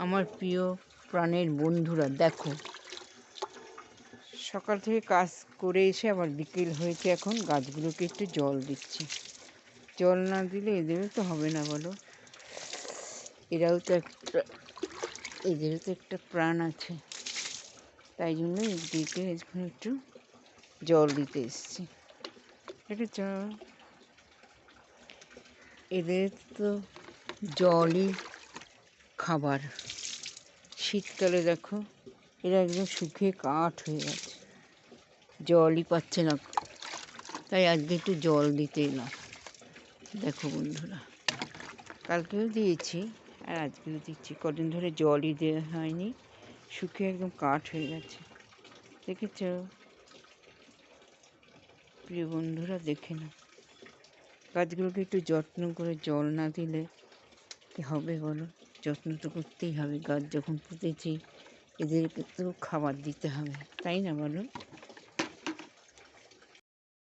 আমার প্রিয় প্রাণের বন্ধুরা, দেখো সকাল থেকে কাজ করে এসে আবার বিকেল হয়েছে, এখন গাছগুলোকে একটু জল দিচ্ছি। জল না দিলে এদেরও তো হবে না, বলো। এদেরও তো একটা প্রাণ আছে, তাই জন্য এদিকে এখন একটু জল দিতে এসছি। দেখেছ, এদের তো জলই খাবার। শীতকালে দেখো এরা একদম শুকিয়ে কাঠ হয়ে গেছে, জলই পাচ্ছে না, তাই আজকে একটু জল দিতে এলাম। দেখো বন্ধুরা, কালকেও দিয়েছি আর আজকেও দিচ্ছি, কদিন ধরে জলই দেওয়া হয়নি, শুকিয়ে একদম কাঠ হয়ে গেছে। দেখেছ প্রিয় বন্ধুরা, দেখে না, গাছগুলোকে একটু যত্ন করে জল না দিলে কি হবে বলো। যত্ন তো করতেই হবে, গাছ যখন পুঁতেছি এদেরকে তো খাবার দিতে হবে, তাই না বলো।